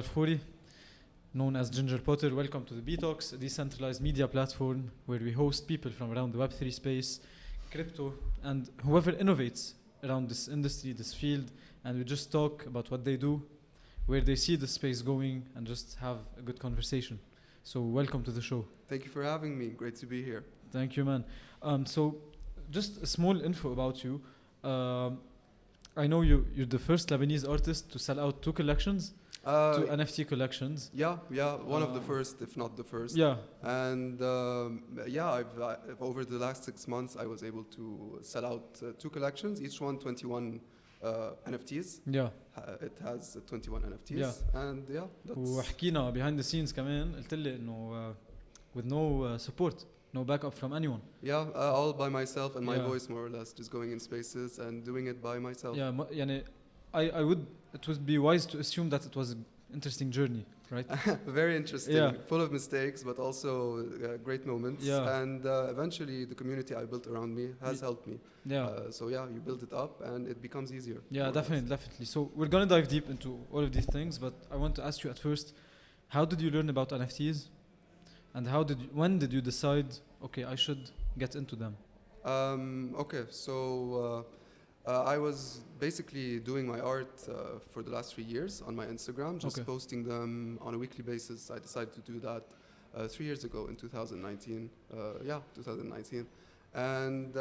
Ralph Khoury, known as Ginger Potter. Welcome to the B-Talks, a decentralized media platform where we host people from around the Web3 space, crypto, and whoever innovates around this industry, this field, and we just talk about what they do, where they see the space going, and just have a good conversation. So welcome to the show. Thank you for having me. Great to be here. Thank you, man. So just a small info about you. I know you're the first Lebanese artist to sell out two collections, two NFT collections. Yeah, one of the first, if not the first. Yeah. And I've over the last 6 months, I was able to sell out two collections, each one 21 NFTs. Yeah. It has 21 NFTs. Yeah. And yeah, that's... وحكينا behind the scenes كمان قلت لي إنه with no support, no backup from anyone. Yeah, all by myself and my voice more or less, just going in spaces and doing it by myself. Yeah, يعني it would be wise to assume that it was an interesting journey, right? Very interesting, full of mistakes, but also great moments. Yeah. And eventually the community I built around me has helped me. Yeah. You build it up and it becomes easier. Yeah, definitely. So we're going to dive deep into all of these things, but I want to ask you at first, how did you learn about NFTs? And when did you decide, okay, I should get into them? I was basically doing my art for the last 3 years on my Instagram, just posting them on a weekly basis. I decided to do that 3 years ago in 2019. 2019. And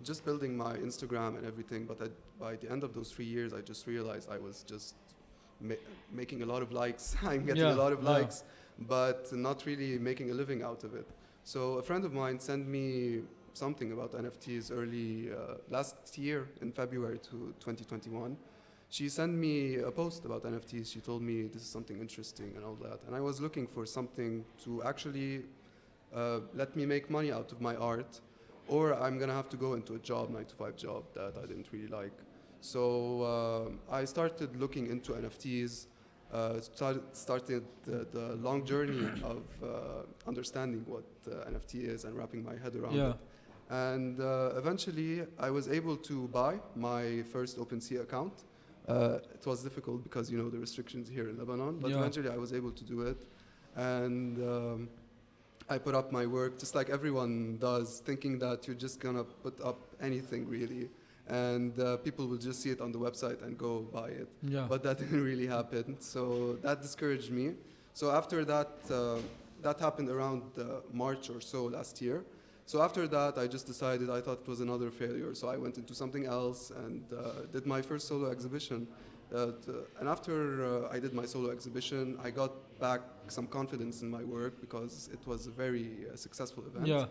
just building my Instagram and everything. But by the end of those 3 years, I just realized I was just making a lot of likes. I'm getting a lot of likes, but not really making a living out of it. So a friend of mine sent me something about NFTs early last year in February to 2021. She sent me a post about NFTs. She told me this is something interesting and all that. And I was looking for something to actually let me make money out of my art, or I'm going to have to go into a job, 9-to-5 job that I didn't really like. So I started looking into NFTs, started the long journey of understanding what NFT is and wrapping my head around it. And eventually I was able to buy my first OpenSea account. It was difficult because, you know, the restrictions here in Lebanon, but eventually I was able to do it. And I put up my work just like everyone does, thinking that you're just gonna put up anything really. And people will just see it on the website and go buy it. Yeah. But that didn't really happen. So that discouraged me. So after that, that happened around March or so last year. So after that, I just decided I thought it was another failure. So I went into something else and did my first solo exhibition. And after I did my solo exhibition, I got back some confidence in my work because it was a very successful event. Yeah.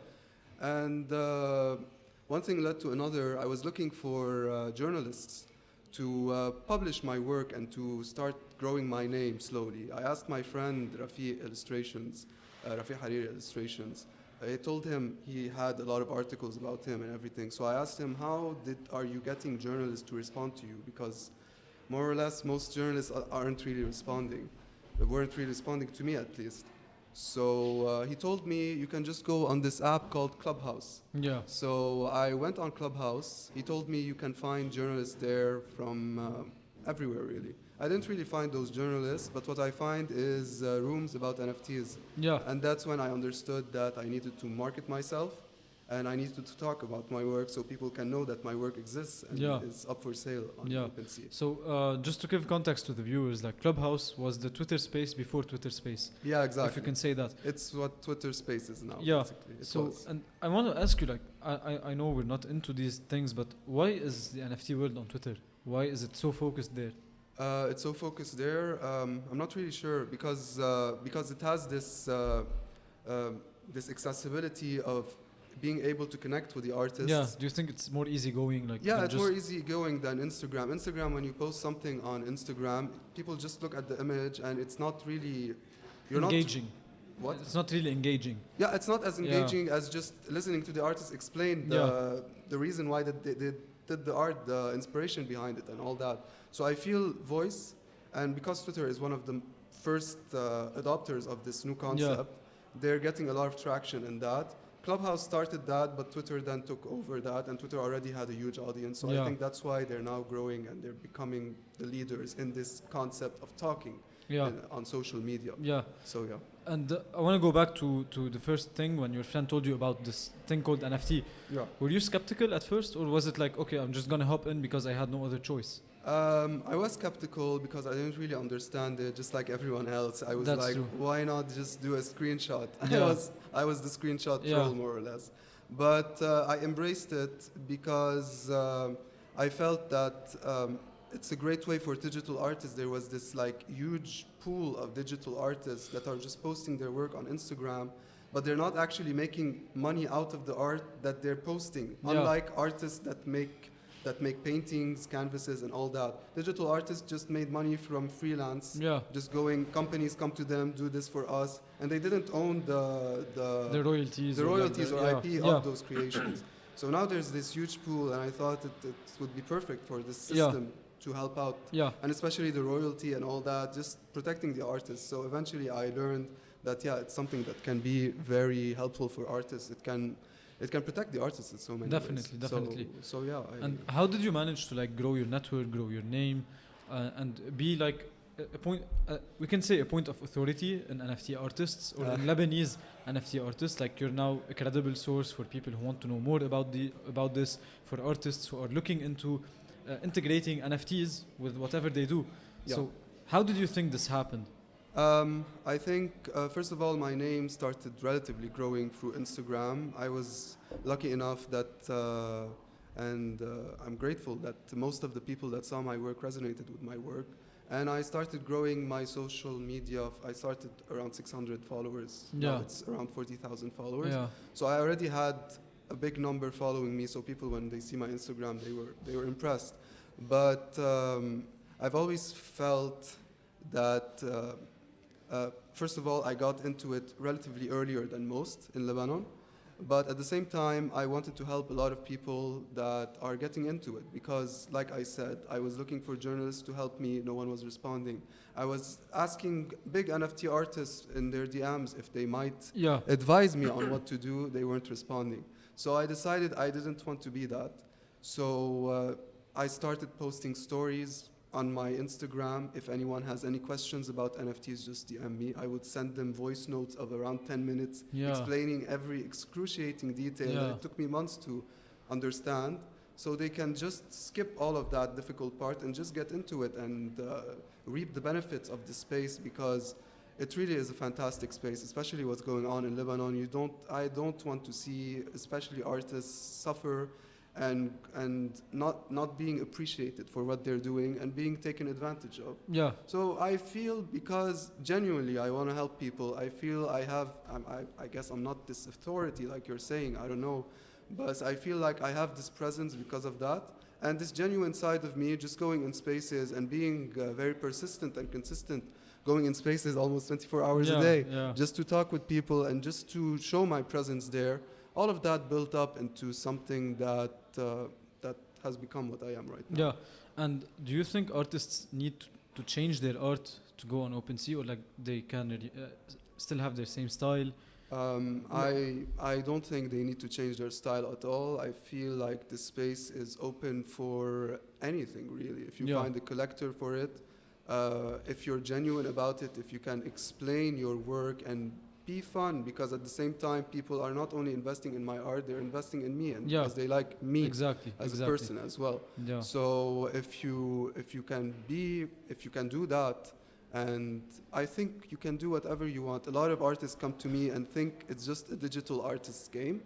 And one thing led to another. I was looking for journalists to publish my work and to start growing my name slowly. I asked my friend Raffi Hariri Illustrations. I told him he had a lot of articles about him and everything. So I asked him, are you getting journalists to respond to you? Because more or less, most journalists aren't really responding. They weren't really responding to me, at least. So he told me, you can just go on this app called Clubhouse. Yeah. So I went on Clubhouse. He told me you can find journalists there from everywhere, really. I didn't really find those journalists, but what I find is rooms about NFTs. Yeah. And that's when I understood that I needed to market myself and I needed to talk about my work so people can know that my work exists and is up for sale on OpenSea. So just to give context to the viewers, like Clubhouse was the Twitter space before Twitter space. Yeah, exactly. If you can say that. It's what Twitter space is now, basically. And I want to ask you, like, I know we're not into these things, but why is the NFT world on Twitter? Why is it so focused there? It's so focused there. I'm not really sure because it has this accessibility of being able to connect with the artists. Yeah. Do you think it's more easygoing? It's more easygoing than Instagram. Instagram, when you post something on Instagram, people just look at the image and it's not really engaging. What? It's not really engaging. Yeah, it's not as engaging as just listening to the artist explain the reason why they did the art, the inspiration behind it and all that. So I feel voice, and because Twitter is one of the first adopters of this new concept, they're getting a lot of traction in that. Clubhouse started that, but Twitter then took over that, and Twitter already had a huge audience. So I think that's why they're now growing and they're becoming the leaders in this concept of talking. on social media. Yeah. So yeah. And I want to go back to the first thing when your friend told you about this thing called NFT. Yeah. Were you skeptical at first, or was it like, okay, I'm just gonna hop in because I had no other choice? I was skeptical because I didn't really understand it, just like everyone else. I was That's like, true. why not just do a screenshot? Yeah. I was the screenshot troll, more or less. But I embraced it because I felt that it's a great way for digital artists. There was this like huge pool of digital artists that are just posting their work on Instagram, but they're not actually making money out of the art that they're posting. Yeah. Unlike artists that make paintings, canvases, and all that. Digital artists just made money from freelance. Yeah. Just companies come to them, do this for us, and they didn't own the royalties. or IP of those creations. So now there's this huge pool, and I thought it would be perfect for this system to help out. Yeah. And especially the royalty and all that, just protecting the artists. So eventually I learned that, it's something that can be very helpful for artists. It can protect the artists in so many ways. Definitely. So yeah. And how did you manage to like grow your network, grow your name, and be like a point? We can say a point of authority in NFT artists or in Lebanese NFT artists. Like you're now a credible source for people who want to know more about this, for artists who are looking into integrating NFTs with whatever they do. Yeah. So how did you think this happened? I think, first of all, my name started relatively growing through Instagram. I was lucky enough that, and I'm grateful that most of the people that saw my work resonated with my work. And I started growing my social media. I started around 600 followers. Yeah. Now it's around 40,000 followers. Yeah. So I already had a big number following me. So people, when they see my Instagram, they were impressed. But I've always felt that, first of all, I got into it relatively earlier than most in Lebanon. But at the same time, I wanted to help a lot of people that are getting into it because, like I said, I was looking for journalists to help me. No one was responding. I was asking big NFT artists in their DMs if they might advise me on what to do. They weren't responding. So I decided I didn't want to be that. So I started posting stories on my Instagram. If anyone has any questions about NFTs, just DM me. I would send them voice notes of around 10 minutes explaining every excruciating detail that it took me months to understand. So they can just skip all of that difficult part and just get into it and reap the benefits of the space because it really is a fantastic space, especially what's going on in Lebanon. I don't want to see, especially artists, suffer and not being appreciated for what they're doing and being taken advantage of. Yeah. So I feel, because genuinely I want to help people, I feel I guess I'm not this authority like you're saying, I don't know, but I feel like I have this presence because of that. And this genuine side of me, just going in spaces and being very persistent and consistent, going in spaces almost 24 hours a day, just to talk with people and just to show my presence there. All of that built up into something that has become what I am right now. Yeah, and do you think artists need to change their art to go on OpenSea, or like they can still have their same style? I don't think they need to change their style at all. I feel like the space is open for anything, really. If you find a collector for it, if you're genuine about it, if you can explain your work and be fun, because at the same time people are not only investing in my art, they're investing in me, and because they like me as a person as well. So if you can do that, and I think you can do whatever you want. A lot of artists come to me and think it's just a digital artist's game,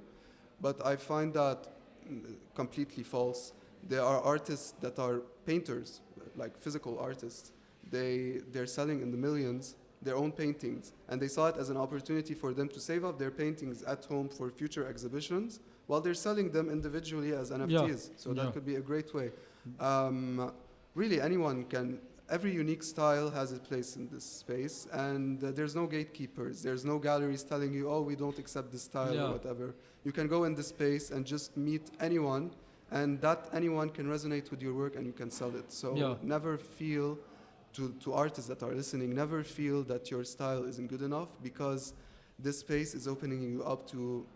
but I find that completely false. There are artists that are painters, like physical artists. They're selling in the millions their own paintings, and they saw it as an opportunity for them to save up their paintings at home for future exhibitions while they're selling them individually as NFTs. So that could be a great way. Really, anyone can. Every unique style has a place in this space, and there's no gatekeepers. There's no galleries telling you, oh, we don't accept this style or whatever. You can go in this space and just meet anyone, and that anyone can resonate with your work, and you can sell it. So never feel, to artists that are listening, never feel that your style isn't good enough, because this space is opening you up to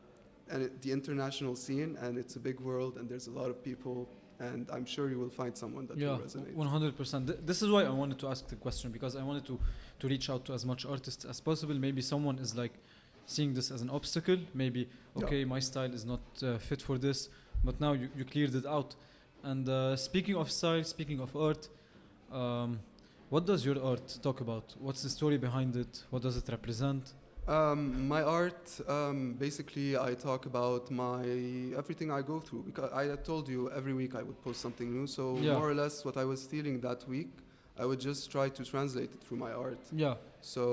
the international scene, and it's a big world, and there's a lot of people and I'm sure you will find someone that will resonate. 100%. This is why I wanted to ask the question, because I wanted to reach out to as much artists as possible. Maybe someone is like seeing this as an obstacle. Maybe, okay, my style is not fit for this, but now you cleared it out. And speaking of style, speaking of art, what does your art talk about? What's the story behind it? What does it represent? My art, basically I talk about everything I go through, because I told you every week I would post something new, so more or less what I was feeling that week, I would just try to translate it through my art. Yeah. So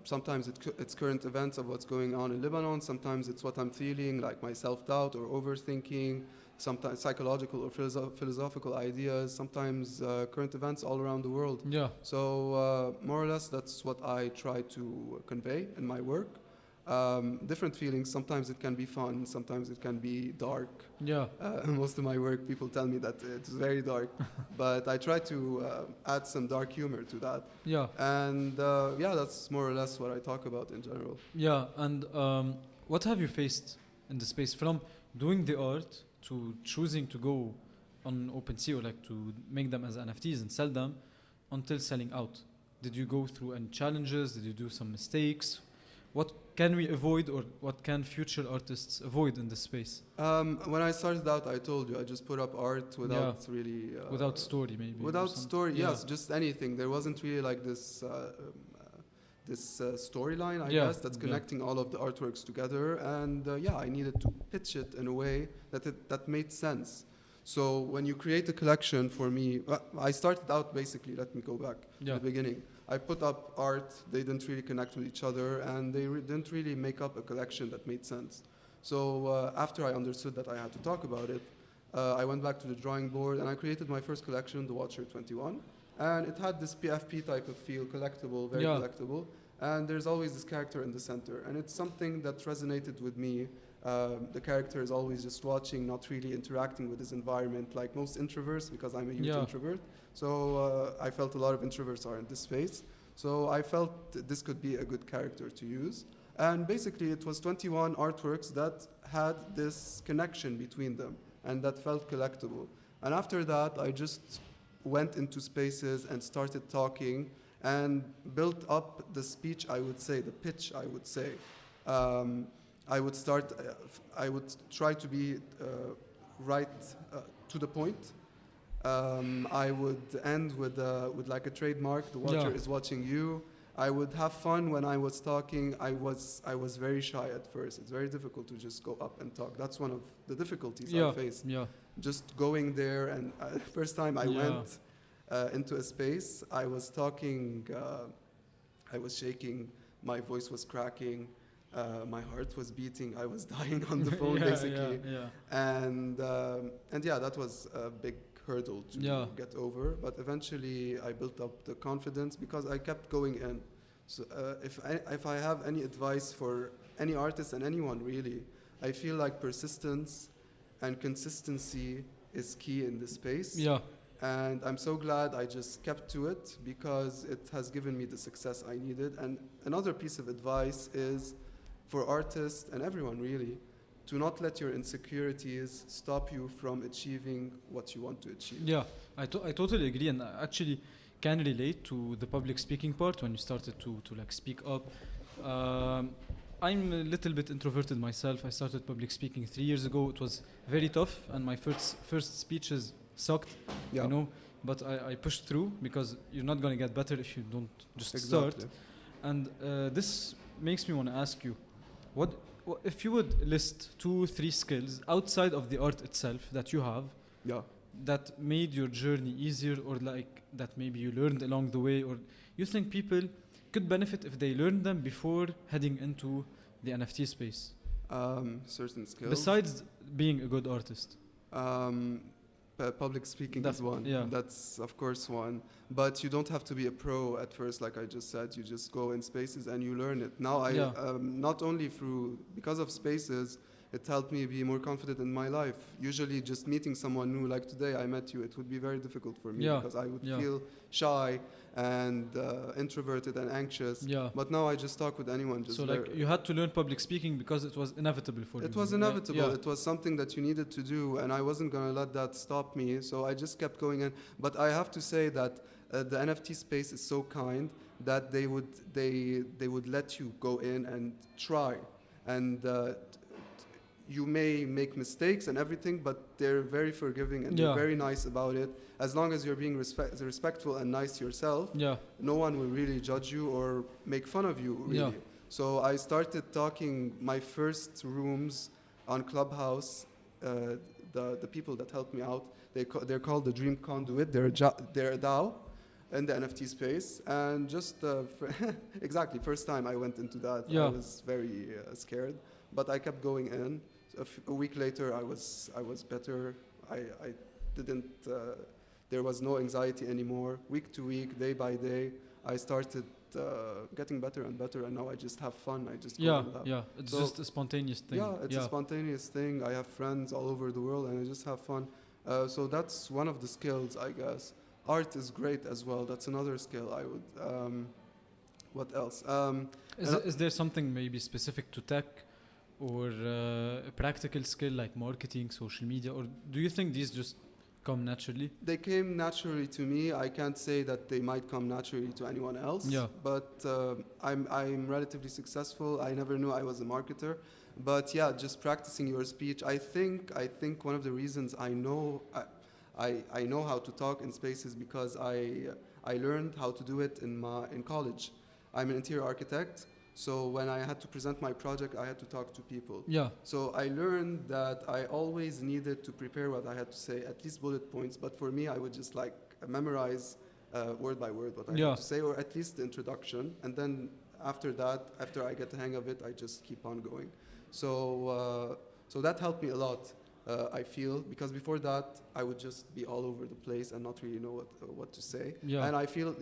sometimes it's current events of what's going on in Lebanon, sometimes it's what I'm feeling, like my self-doubt or overthinking, sometimes psychological or philosophical ideas, sometimes current events all around the world. Yeah. So more or less that's what I try to convey in my work. Different feelings, sometimes it can be fun, sometimes it can be dark. Yeah. Most of my work, people tell me that it's very dark, but I try to add some dark humor to that. Yeah. And that's more or less what I talk about in general. Yeah, and what have you faced in the space from doing the art to choosing to go on OpenSea or like to make them as NFTs and sell them until selling out? Did you go through any challenges? Did you do some mistakes? What can we avoid, or what can future artists avoid in this space? When I started out, I told you, I just put up art without really... without story, maybe. Without story, yes, just anything. There wasn't really like this storyline, I guess, that's connecting all of the artworks together. And I needed to pitch it in a way that made sense. So when you create a collection, for me, I started out basically, let me go back to the beginning. I put up art, they didn't really connect with each other, and they didn't really make up a collection that made sense. So after I understood that I had to talk about it, I went back to the drawing board and I created my first collection, The Watcher 21. And it had this PFP type of feel, collectible, very collectible. And there's always this character in the center. And it's something that resonated with me. The character is always just watching, not really interacting with his environment, like most introverts, because I'm a huge introvert. So I felt a lot of introverts are in this space. So I felt this could be a good character to use. And basically it was 21 artworks that had this connection between them and that felt collectible. And after that, I just went into spaces and started talking and built up the speech, I would say, the pitch, I would say. I would try to be right to the point. I would end with like a trademark, the watcher is watching you. I would have fun when I was talking. I was very shy at first. It's very difficult to just go up and talk. That's one of the difficulties I faced. Just going there, and first time I went into a space, I was talking, I was shaking, my voice was cracking. My heart was beating. I was dying on the phone, basically. And that was a big hurdle to get over. But eventually, I built up the confidence because I kept going in. So if I have any advice for any artist and anyone really, I feel like persistence and consistency is key in this space. And I'm so glad I just kept to it because it has given me the success I needed. And another piece of advice is for artists and everyone really, to not let your insecurities stop you from achieving what you want to achieve. I totally agree, and I actually can relate to the public speaking part when you started to like speak up. I'm a little bit introverted myself. I started public speaking 3 years ago. It was very tough, and my first speeches sucked, you know, but I pushed through because you're not going to get better if you don't just start. And this makes me want to ask you, what if you would list 2-3 skills outside of the art itself that you have that made your journey easier, or like that maybe you learned along the way, or you think people could benefit if they learned them before heading into the NFT space? Certain skills. Besides being a good artist. Public speaking is one. That's of course one. But you don't have to be a pro at first, like I just said. You just go in spaces and you learn it. Now not only because of spaces, It helped me be more confident in my life. Usually just meeting someone new, like today I met you, it would be very difficult for me because I would feel shy and introverted and anxious. But now I just talk with anyone. Just so like you had to learn public speaking because it was inevitable for you. It was inevitable. It was something that you needed to do, and I wasn't going to let that stop me. So I just kept going in. But I have to say that the NFT space is so kind that they would let you go in and try. And you may make mistakes and everything, but they're very forgiving and they're very nice about it. As long as you're being respectful and nice to yourself, no one will really judge you or make fun of you, really. So I started talking my first rooms on Clubhouse. The people that helped me out, they're called the Dream Conduit. They're a DAO in the NFT space. And just exactly, first time I went into that, I was very scared. But I kept going in. A week later, I was better. I didn't. There was no anxiety anymore. Week to week, day by day, I started getting better and better. And now I just have fun. I just go and laugh. It's just a spontaneous thing. Yeah, it's a spontaneous thing. I have friends all over the world, and I just have fun. So that's one of the skills, I guess. Art is great as well. That's another skill I would. What else? Is there something maybe specific to tech? Or a practical skill like marketing, social media, or do you think these just come naturally? They came naturally to me. I can't say that they might come naturally to anyone else. But I'm relatively successful. I never knew I was a marketer. But just practicing your speech. I think one of the reasons I know how to talk in spaces because I learned how to do it in college. I'm an interior architect. So when I had to present my project, I had to talk to people. So I learned that I always needed to prepare what I had to say, at least bullet points. But for me, I would just like memorize word by word what I had to say, or at least the introduction. And then after that, after I get the hang of it, I just keep on going. So that helped me a lot. I feel, because before that I would just be all over the place and not really know what to say. And I feel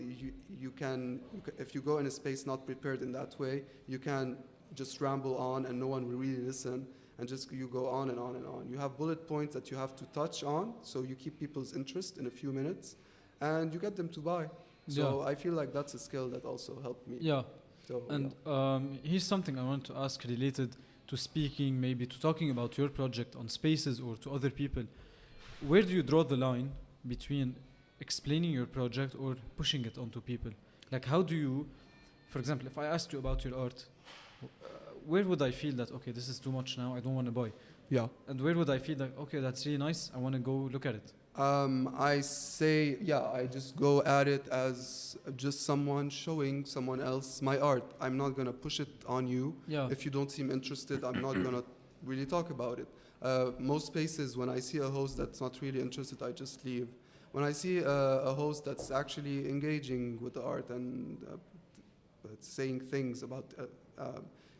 you can, if you go in a space not prepared in that way, you can just ramble on and no one will really listen, and just you go on and on and on. You have bullet points that you have to touch on, so you keep people's interest in a few minutes and you get them to buy. So I feel like that's a skill that also helped me. Here's something I want to ask related to speaking, maybe to talking about your project on spaces or to other people. Where do you draw the line between explaining your project or pushing it onto people? Like, how do you, for example, if I asked you about your art, where would I feel that, okay, this is too much now, I don't want to buy? And where would I feel like, okay, that's really nice, I want to go look at it? I say, I just go at it as just someone showing someone else my art. I'm not going to push it on you. If you don't seem interested, I'm not going to really talk about it. Most spaces, when I see a host that's not really interested, I just leave. When I see a host that's actually engaging with the art and saying things about,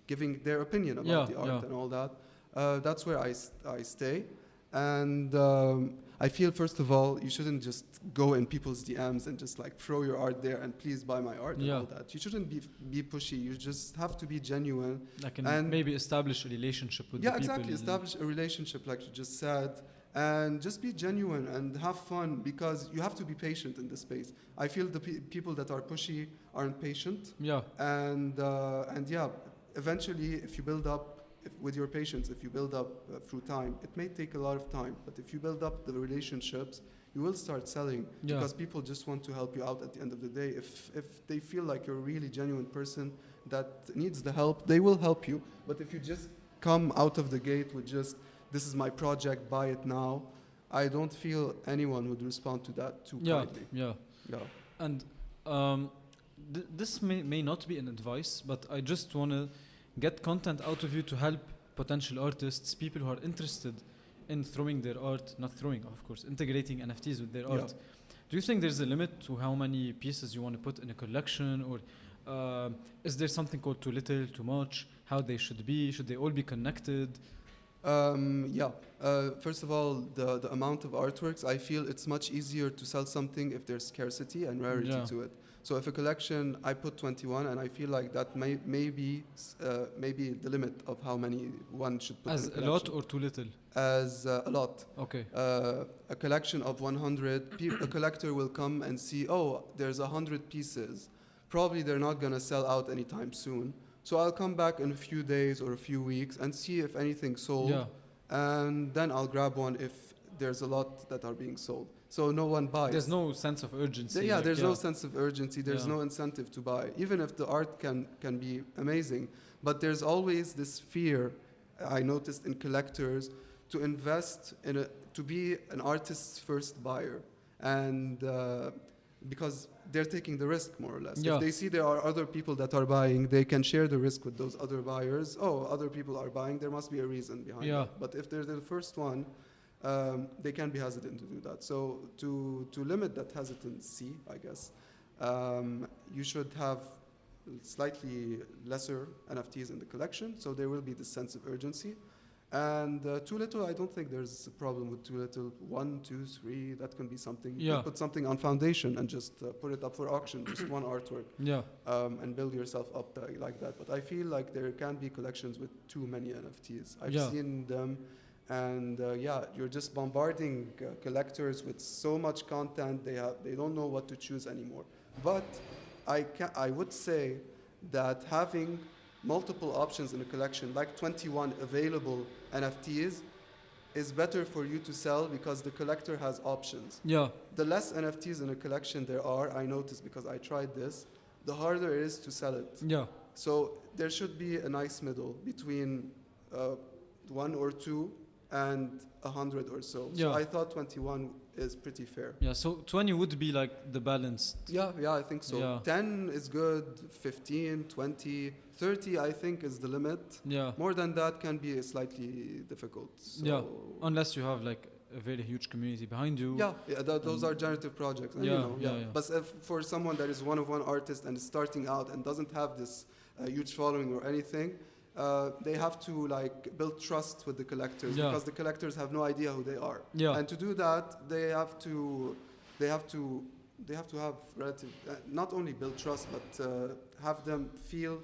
giving their opinion about the art and all that, that's where I stay. And I feel, first of all, you shouldn't just go in people's DMs and just like throw your art there and please buy my art and all that. You shouldn't be pushy. You just have to be genuine. And maybe establish a relationship with the people. Exactly. Establish a relationship, like you just said, and just be genuine and have fun, because you have to be patient in this space. I feel the people that are pushy aren't patient. And eventually, if you build up, with your patience, if you build up through time, it may take a lot of time, but if you build up the relationships, you will start selling, because people just want to help you out at the end of the day. If they feel like you're a really genuine person that needs the help, they will help you. But if you just come out of the gate with just, this is my project, buy it now, I don't feel anyone would respond to that too kindly. And this may not be an advice, but I just want to get content out of you to help potential artists, people who are interested in throwing their art, not throwing, of course, integrating NFTs with their art. Do you think there's a limit to how many pieces you want to put in a collection, or is there something called too little, too much, how they should be? Should they all be connected? First of all, the amount of artworks, I feel it's much easier to sell something if there's scarcity and rarity to it. So if a collection, I put 21, and I feel like that may be the limit of how many one should put As in a lot or too little? As a lot. Okay. A collection of 100, a collector will come and see, oh, there's 100 pieces. Probably they're not going to sell out anytime soon. So I'll come back in a few days or a few weeks and see if anything sold. Yeah. And then I'll grab one if there's a lot that are being sold. So no one buys. There's no sense of urgency. Yeah, there's no sense of urgency. There's no incentive to buy, even if the art can be amazing. But there's always this fear, I noticed in collectors, to invest to be an artist's first buyer. And because they're taking the risk, more or less. Yeah. If they see there are other people that are buying, they can share the risk with those other buyers. Oh, other people are buying, there must be a reason behind it. But if they're the first one, they can be hesitant to do that. So to limit that hesitancy, I guess, you should have slightly lesser NFTs in the collection, so there will be this sense of urgency. And too little, I don't think there's a problem with too little. 1, 2, 3, that can be something. You can put something on Foundation and just put it up for auction, just one artwork, and build yourself up like that. But I feel like there can be collections with too many NFTs. I've seen them, and you're just bombarding collectors with so much content. They don't know what to choose anymore. But I would say that having multiple options in a collection, like 21 available NFTs, is better for you to sell because the collector has options. Yeah. The less NFTs in a collection there are, I noticed because I tried this, the harder it is to sell it. Yeah. So there should be a nice middle between 1 or 2 and 100 or so. So I thought 21 is pretty fair. Yeah, so 20 would be like the balanced. Yeah, I think so. Yeah. 10 is good, 15, 20, 30 I think is the limit. Yeah. More than that can be slightly difficult. So unless you have like a very huge community behind you. Those are generative projects. And But if for someone that is one-of-one artist and is starting out and doesn't have this huge following or anything, they have to like build trust with the collectors because the collectors have no idea who they are. Yeah. And to do that, they have to have relative not only build trust but have them feel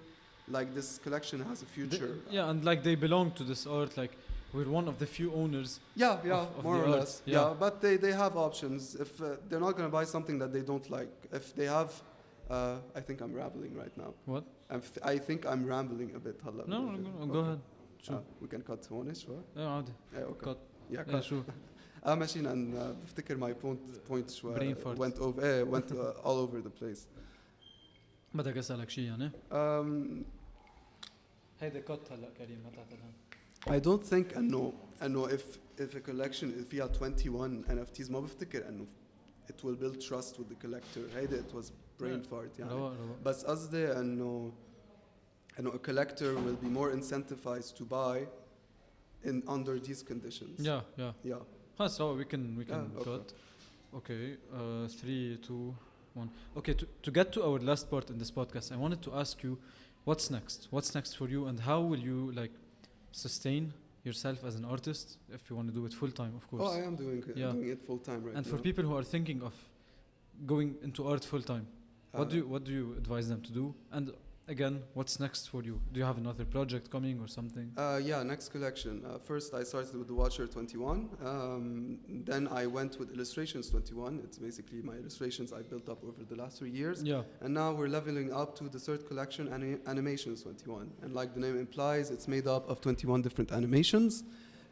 like this collection has a future. And like they belong to this art. Like we're one of the few owners. Of more or less. But they have options. If they're not going to buy something that they don't like, if they have. I think I'm rambling right now. What? I think I'm rambling a bit. No, go ahead. Sure. We can cut هون شوي. عادي. Okay. Cut. cut. شو. ماشيين بفتكر my point شوي went all over the place. بدك أسألك شيء يعني؟ هيدا cut هلا كريم ما تعتلها. I don't think إنه if a collection فيها 21 NFTs ما بفتكر إنه it will build trust with the collector. هيدا it was brain fart يعني. بس قصدي إنه a collector will be more incentivized to buy under these conditions. Yeah. So we can cut. Okay. 3, 2, 1. Okay. To get to our last part in this podcast, I wanted to ask you, what's next? What's next for you, and how will you like sustain yourself as an artist if you want to do it full time, of course? Oh, I am doing it full time right now. And for people who are thinking of going into art full time, what do you advise them to do? And again, what's next for you? Do you have another project coming or something? Next collection. First, I started with the Watcher 21. Then I went with Illustrations 21. It's basically my illustrations I built up over the last 3 years. Yeah. And now we're leveling up to the third collection, Animations 21. And like the name implies, it's made up of 21 different animations.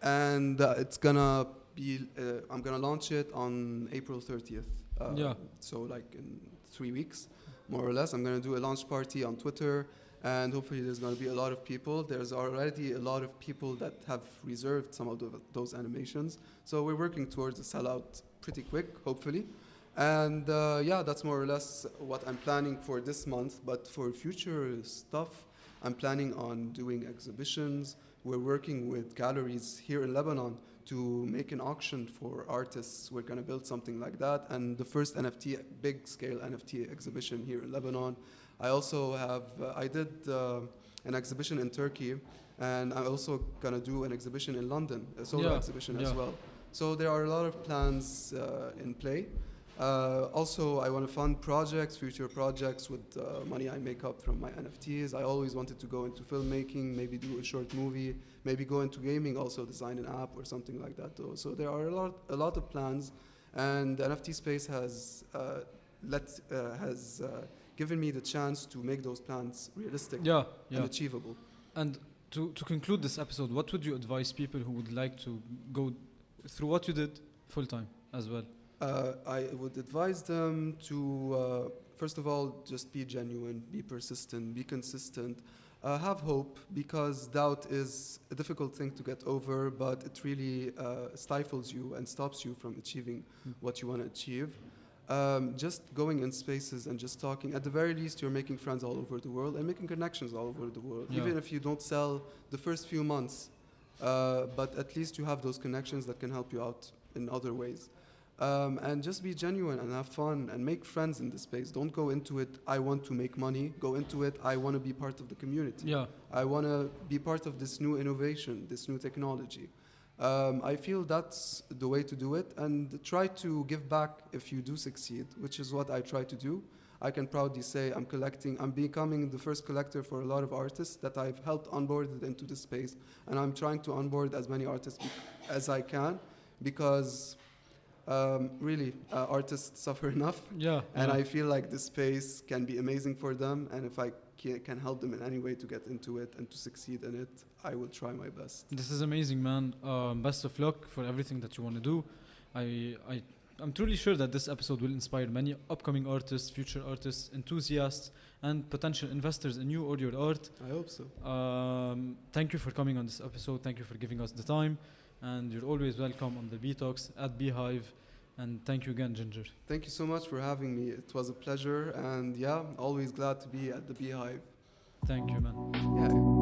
And it's gonna be, I'm gonna launch it on April 30th. So like in 3 weeks. More or less, I'm going to do a launch party on Twitter, and hopefully there's going to be a lot of people. There's already a lot of people that have reserved some of those animations. So we're working towards a sellout pretty quick, hopefully. And that's more or less what I'm planning for this month. But for future stuff, I'm planning on doing exhibitions. We're working with galleries here in Lebanon to make an auction for artists. We're going to build something like that. And the first big scale NFT exhibition here in Lebanon. I also have, I did an exhibition in Turkey, and I'm also going to do an exhibition in London, a solo exhibition as well. So there are a lot of plans in play. Also, I want to fund projects, future projects with money I make up from my NFTs. I always wanted to go into filmmaking, maybe do a short movie, maybe go into gaming, also design an app or something like that. Though. So there are a lot of plans, and the NFT space has given me the chance to make those plans realistic and achievable. And to conclude this episode, what would you advise people who would like to go through what you did full time as well? I would advise them to, first of all, just be genuine, be persistent, be consistent, have hope, because doubt is a difficult thing to get over, but it really stifles you and stops you from achieving what you want to achieve. Just going in spaces and just talking, at the very least, you're making friends all over the world and making connections all over the world, even if you don't sell the first few months, but at least you have those connections that can help you out in other ways. And just be genuine and have fun and make friends in this space. Don't go into it, I want to make money. Go into it, I want to be part of the community. I want to be part of this new innovation, this new technology. I feel that's the way to do it, and try to give back if you do succeed, which is what I try to do. I can proudly say I'm becoming the first collector for a lot of artists that I've helped onboarded into this space, and I'm trying to onboard as many artists as I can, because really, artists suffer enough, and I feel like this space can be amazing for them, and if I can help them in any way to get into it and to succeed in it, I will try my best. This is amazing, man. Best of luck for everything that you want to do. I'm truly sure that this episode will inspire many upcoming artists, future artists, enthusiasts, and potential investors in you or your art. I hope so. Thank you for coming on this episode. Thank you for giving us the time. And you're always welcome on the Btalks at Bhive. And thank you again, Ginger. Thank you so much for having me. It was a pleasure. And always glad to be at the Bhive. Thank you, man. Yeah.